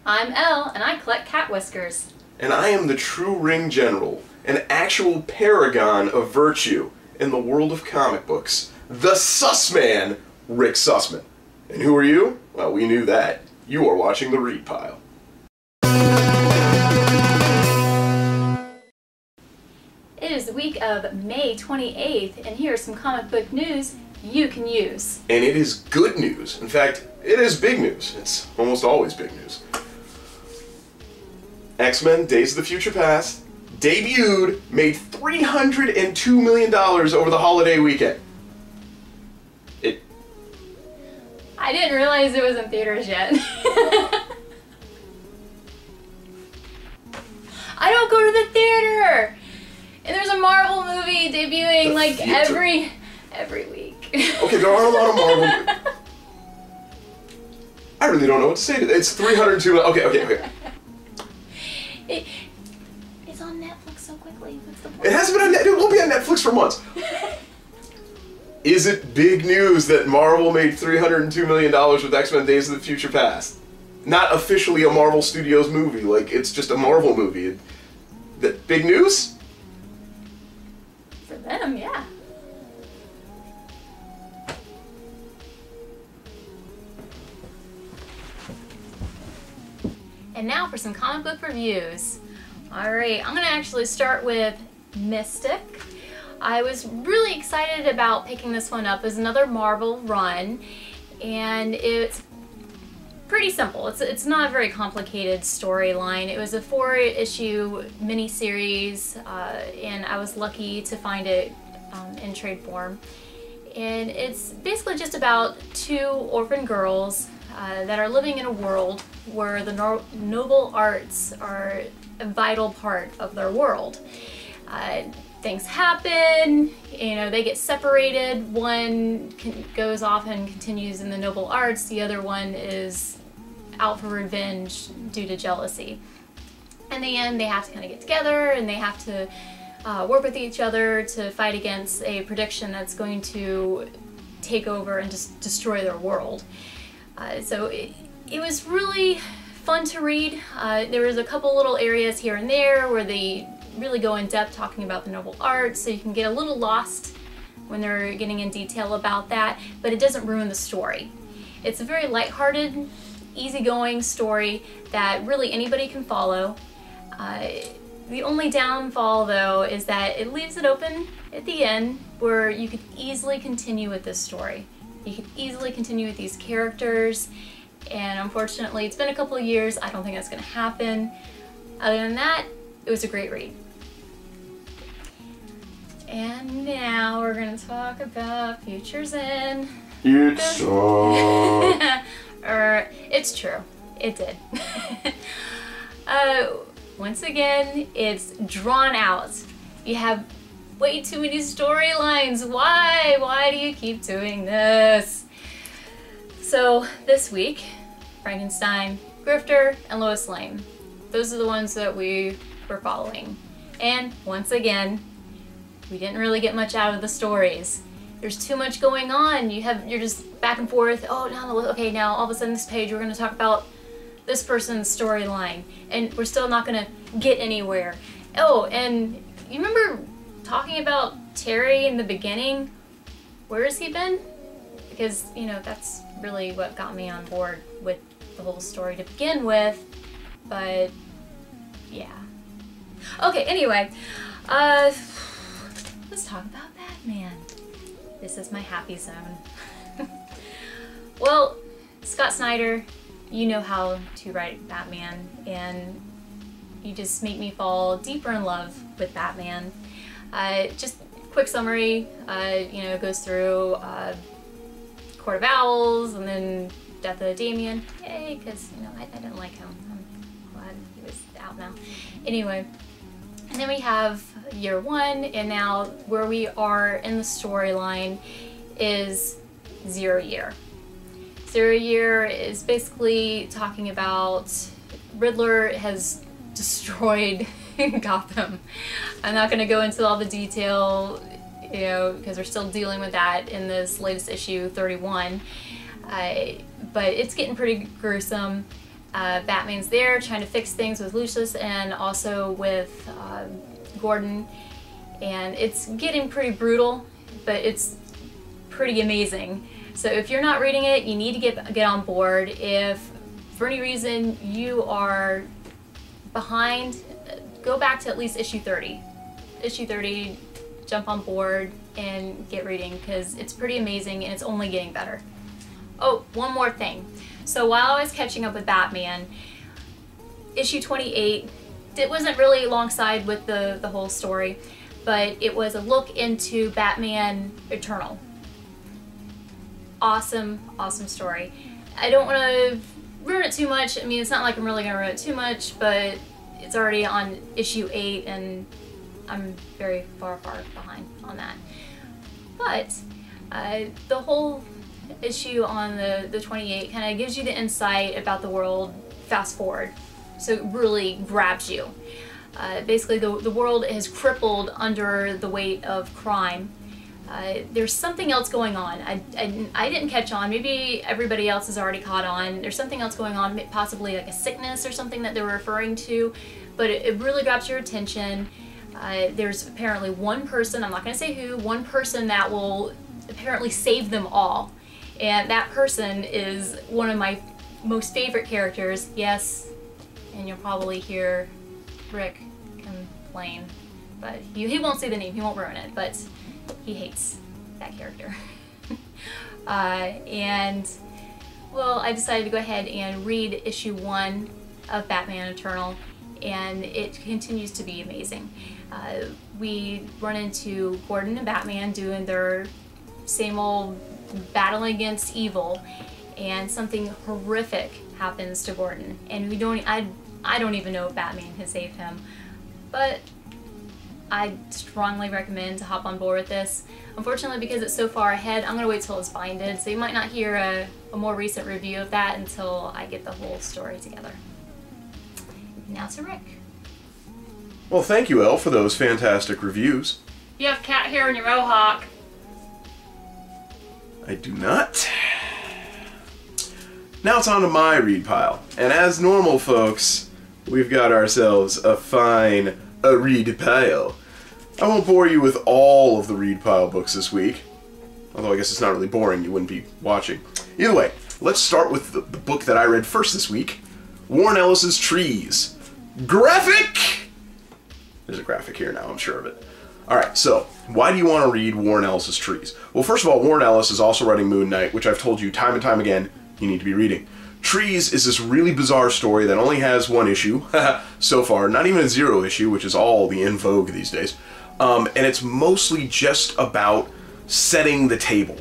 I'm Elle, and I collect cat whiskers. And I am the true ring general, an actual paragon of virtue in the world of comic books, the Susman, Rick Susman. And who are you? Well, we knew that. You are watching The Read Pile. It is the week of May 28th, and here is some comic book news you can use. And it is good news. In fact, it is big news. It's almost always big news. X-Men Days of the Future Past debuted, made $302 million over the holiday weekend. I didn't realize it was in theaters yet. I don't go to the theater! And there's a Marvel movie debuting like every week. Okay, there are a lot of Marvel movies. I really don't know what to say to that. It's 302 million. Okay. It's on Netflix so quickly. What's the point? It hasn't been on Netflix. It won't be on Netflix for months. Is it big news that Marvel made $302 million with X-Men Days of the Future Past? Not officially a Marvel Studios movie, like it's just a Marvel movie. That big news? For them, yeah. And now for some comic book reviews. Alright, I'm going to actually start with Mystic. I was really excited about picking this one up. It was another Marvel run, and it's pretty simple. It's not a very complicated storyline. It was a 4-issue miniseries, and I was lucky to find it in trade form. And it's basically just about 2 orphan girls that are living in a world where the noble arts are a vital part of their world. Things happen, you know, they get separated. One goes off and continues in the noble arts, the other one is out for revenge due to jealousy. In the end, they have to kind of get together and they have to work with each other to fight against a prediction that's going to take over and just destroy their world. So it was really fun to read. There was a couple little areas here and there where they really go in depth talking about the noble arts, so you can get a little lost when they're getting in detail about that, but it doesn't ruin the story. It's a very lighthearted, easygoing story that really anybody can follow. The only downfall, though, is that it leaves it open at the end where you could easily continue with this story. You could easily continue with these characters, and unfortunately it's been a couple of years. I don't think that's going to happen. Other than that, it was a great read. And now we're going to talk about Futures In. It's it's true. It did. Once again, it's drawn out. You have way too many storylines. Why? Why do you keep doing this? So this week, Frankenstein, Grifter, and Lois Lane. Those are the ones that we were following. And once again, we didn't really get much out of the stories. There's too much going on. You're just back and forth. Oh, now okay, now all of a sudden this page we're going to talk about this person's storyline, and we're still not going to get anywhere. Oh, and you remember talking about Terry in the beginning? Where has he been? Because, you know, that's really what got me on board with the whole story to begin with. But yeah. Okay, anyway, let's talk about Batman. This is my happy zone. Well, Scott Snyder, you know how to write Batman, and you just make me fall deeper in love with Batman. Just quick summary, you know, it goes through Court of Owls, and then Death of Damien. Yay, because, you know, I didn't like him. I'm glad he was out now. Anyway, and then we have Year One, and now where we are in the storyline is 0 Year. 0 Year is basically talking about Riddler has destroyed Gotham. I'm not going to go into all the detail, you know, because we're still dealing with that in this latest issue, 31. But it's getting pretty gruesome. Batman's there trying to fix things with Lucius and also with Gordon, and it's getting pretty brutal, but it's pretty amazing. So if you're not reading it, you need to get on board. If for any reason you are behind, go back to at least issue 30. Issue 30, jump on board and get reading, because it's pretty amazing and it's only getting better. Oh, one more thing. So while I was catching up with Batman, issue 28, it wasn't really alongside with the whole story, but it was a look into Batman Eternal. Awesome, awesome story. I don't want to ruin it too much. I mean, it's not like I'm really going to ruin it too much, but it's already on issue 8 and I'm very far behind on that. But the whole issue on the 28 kind of gives you the insight about the world fast forward. So it really grabs you. Basically, the world is crippled under the weight of crime. There's something else going on. I didn't catch on. Maybe everybody else has already caught on. There's something else going on, possibly like a sickness or something that they're referring to, but it really grabs your attention. There's apparently one person, I'm not going to say who, one person that will apparently save them all. And that person is one of my most favorite characters. Yes, and you'll probably hear Rick complain, but he won't say the name, he won't ruin it, but he hates that character. And, well, I decided to go ahead and read issue 1 of Batman Eternal, and it continues to be amazing. We run into Gordon and Batman doing their same old battling against evil, and something horrific happens to Gordon, and I don't even know if Batman can save him, but I strongly recommend to hop on board with this. Unfortunately, because it's so far ahead, I'm going to wait till it's binded, so you might not hear a more recent review of that until I get the whole story together. Now to Rick. Well, thank you, Elle, for those fantastic reviews. You have cat hair in your mohawk. I do not. Now it's on to my read pile. And as normal, folks, we've got ourselves a fine read pile. I won't bore you with all of the read pile books this week. Although I guess it's not really boring, you wouldn't be watching. Either way, let's start with the book that I read first this week. Warren Ellis Trees. Graphic! There's a graphic here now, I'm sure of it. Alright, so, why do you want to read Warren Ellis Trees? Well, first of all, Warren Ellis is also writing Moon Knight, which I've told you time and time again, you need to be reading. Trees is this really bizarre story that only has one issue, so far, not even a 0 issue, which is all the in vogue these days. And it's mostly just about setting the table.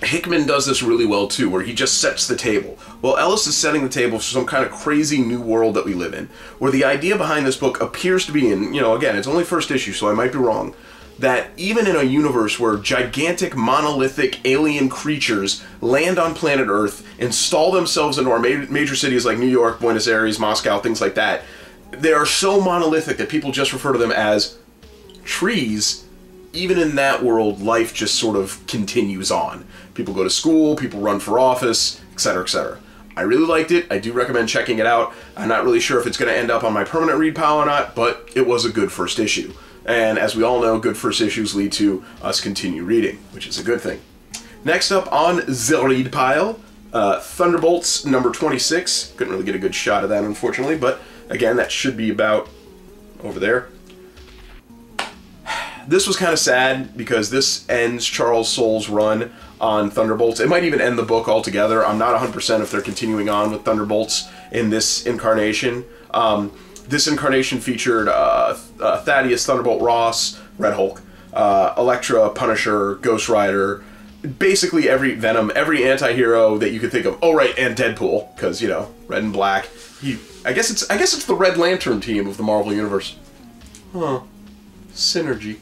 Hickman does this really well too, where he just sets the table. Well, Ellis is setting the table for some kind of crazy new world that we live in, where the idea behind this book appears to be, and again, it's only first issue, so I might be wrong, that even in a universe where gigantic monolithic alien creatures land on planet Earth, install themselves into our major cities like New York, Buenos Aires, Moscow, things like that, they are so monolithic that people just refer to them as trees. Even in that world, life just sort of continues on. People go to school, people run for office, etc., etc. I really liked it. I do recommend checking it out. I'm not really sure if it's going to end up on my permanent read pile or not, but it was a good first issue. And as we all know, good first issues lead to us continue reading, which is a good thing. Next up on the read pile, Thunderbolts number 26. Couldn't really get a good shot of that, unfortunately, but again, that should be about over there. This was kind of sad because this ends Charles Soule's run on Thunderbolts. It might even end the book altogether. I'm not 100% if they're continuing on with Thunderbolts in this incarnation. This incarnation featured Thaddeus, Thunderbolt Ross, Red Hulk, Elektra, Punisher, Ghost Rider, basically every Venom, every anti-hero that you could think of. Oh right, and Deadpool, because red and black. I guess it's the Red Lantern team of the Marvel Universe. Huh. Synergy.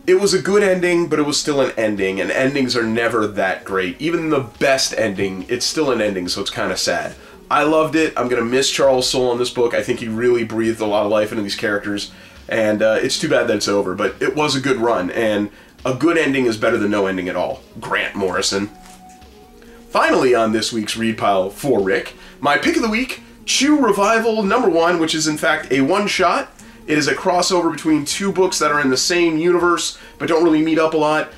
It was a good ending, but it was still an ending, and endings are never that great. Even the best ending, it's still an ending, so it's kind of sad. I loved it. I'm going to miss Charles Soule in this book. I think he really breathed a lot of life into these characters, and it's too bad that it's over, but it was a good run, and a good ending is better than no ending at all. Grant Morrison. Finally, on this week's Read Pile for Rick, my pick of the week, Chew Revival #1, which is in fact a one-shot. It is a crossover between two books that are in the same universe, but don't really meet up a lot.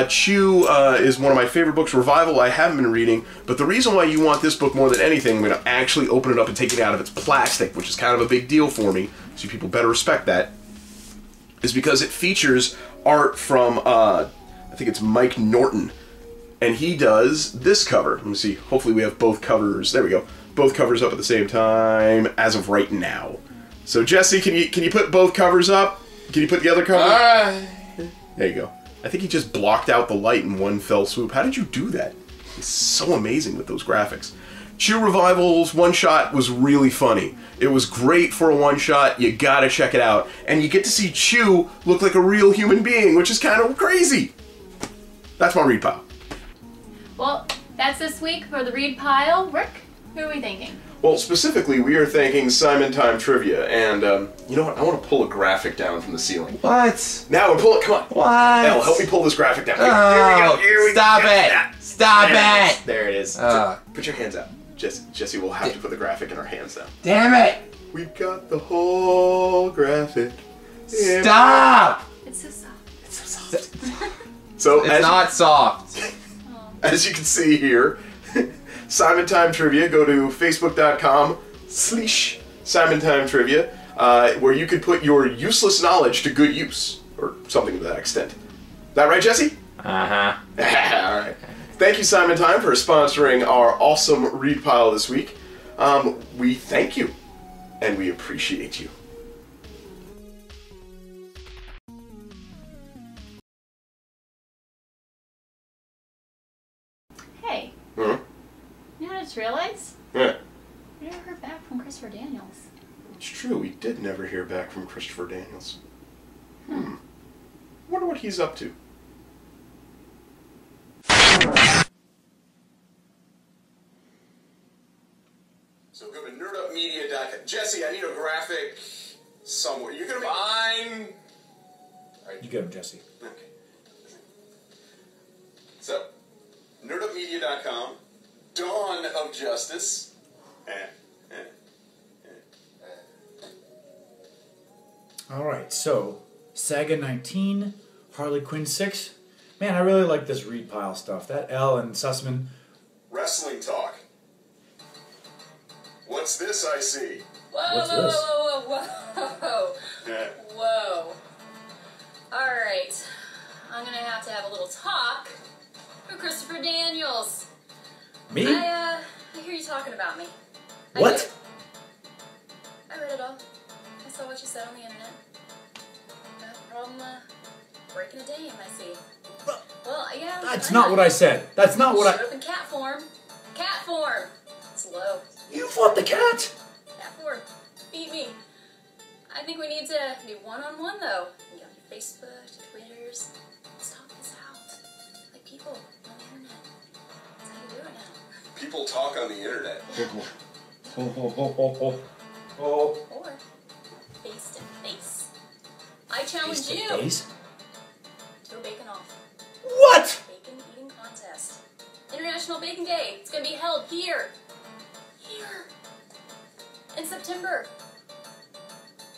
Chew is one of my favorite books. Revival I haven't been reading, but the reason why you want this book more than anything, I'm going to actually open it up and take it out of its plastic, which is kind of a big deal for me, so people better respect that, is because it features art from, I think it's Mike Norton, and he does this cover. Let me see, hopefully we have both covers, there we go, both covers up at the same time, as of right now. So Jesse, can you put both covers up? Can you put the other cover? There you go. I think he just blocked out the light in one fell swoop. How did you do that? It's so amazing with those graphics. Chew Revival's one-shot was really funny. It was great for a one-shot. You gotta check it out. And you get to see Chew look like a real human being, which is kind of crazy. That's my read pile. Well, that's this week for the Read Pile. Rick, who are we thinking? Well, specifically, we are thanking Simon Time Trivia, and you know what? I want to pull a graphic down from the ceiling. What? Now, pull it. Come on. What? Elle, help me pull this graphic down. Oh, here we go. Here we stop go. it! Stop it! There it is. Put your hands out. Jesse will have to put the graphic in our hands now. Damn it! We've got the whole graphic. Stop! It's so soft. It's so soft. So It's not soft. As you can see here, Simon Time Trivia, go to facebook.com/Simon Time Trivia, where you could put your useless knowledge to good use, or something to that extent. That right, Jesse? Uh-huh. Alright. Thank you, Simon Time, for sponsoring our awesome read pile this week. We thank you, and we appreciate you. Hey. Huh? You know what I just realized? Yeah. We never heard back from Christopher Daniels. It's true, we did never hear back from Christopher Daniels. Wonder what he's up to. So go to nerdupmedia.com. Jesse, I need a graphic somewhere. You're gonna be fine. Alright, you get him, Jesse. Okay. So, nerdupmedia.com, Dawn of Justice. Alright, so Saga 19, Harley Quinn 6. Man, I really like this read pile stuff. That Elle and Susman. Wrestling talk. What's this I see? Whoa, What's whoa, this? whoa, whoa, whoa, Yeah. whoa. Alright. I'm gonna have to have a little talk for Christopher Daniels. Me? I hear you talking about me. What? I read it all. I saw what you said on the internet. From breaking a dame, I see. Well, yeah. That's not what I said. That's not what Showed up in cat form. Cat form. It's low. You fought the cat! Cat form. Beat me. I think we need to be one-on-one, though. You got your Facebook, Twitters. Let's talk this out. Like people on the internet. That's how you do it now. People talk on the internet. Or face to face. I challenge Face to you face? to a bake-off. What? Bacon eating contest. International Bacon Day. It's going to be held here. Here. In September.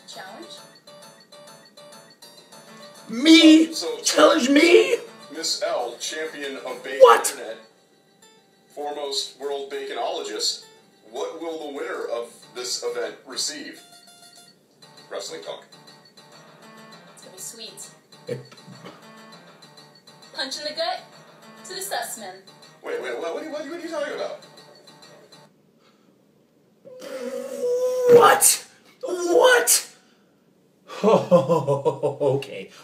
Challenge? Me? So- Challenge me? Miss Elle, champion of bacon What? internet, foremost world baconologist, what will the winner of this event receive? Wrestling talk. It's going to be sweet. It- Punch in the gut to the Susman. Wait, what are you talking about? What? What?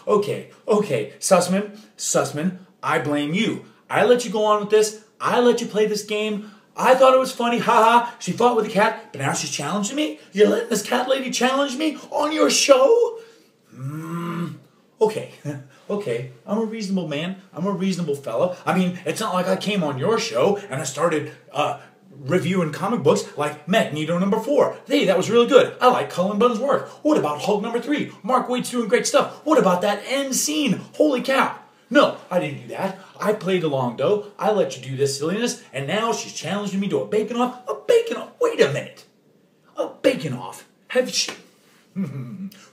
Okay. Susman, I blame you. I let you go on with this. I let you play this game. I thought it was funny, haha. She fought with a cat, but now she's challenging me? You're letting this cat lady challenge me on your show? Okay. I'm a reasonable man. I'm a reasonable fella. I mean, it's not like I came on your show and I started reviewing comic books like Magneto #4. Hey, that was really good. I like Cullen Bunn's work. What about Hulk #3? Mark Waid's doing great stuff. What about that end scene? Holy cow. No, I didn't do that. I played along, though. I let you do this silliness, and now she's challenging me to a bake-off. A bake-off? Wait a minute. A bake-off? Have she...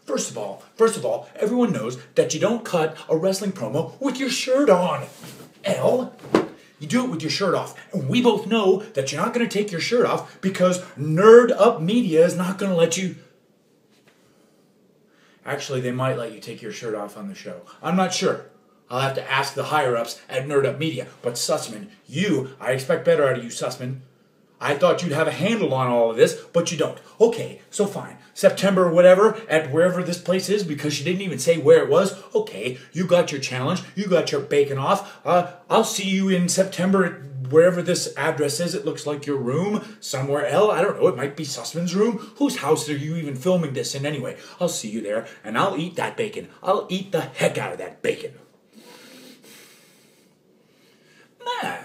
First of all, everyone knows that you don't cut a wrestling promo with your shirt on. Elle, you do it with your shirt off. And we both know that you're not going to take your shirt off because Nerd Up Media is not going to let you... Actually, they might let you take your shirt off on the show. I'm not sure. I'll have to ask the higher-ups at Nerd Up Media. But Susman, I expect better out of you, Susman. I thought you'd have a handle on all of this, but you don't. Okay, so fine. September or whatever, at wherever this place is, because she didn't even say where it was. Okay, you got your challenge. You got your bacon off. I'll see you in September at wherever this address is. It looks like your room. Somewhere else. I don't know. It might be Susman's room. Whose house are you even filming this in anyway? I'll see you there, and I'll eat that bacon. I'll eat the heck out of that bacon. Nah.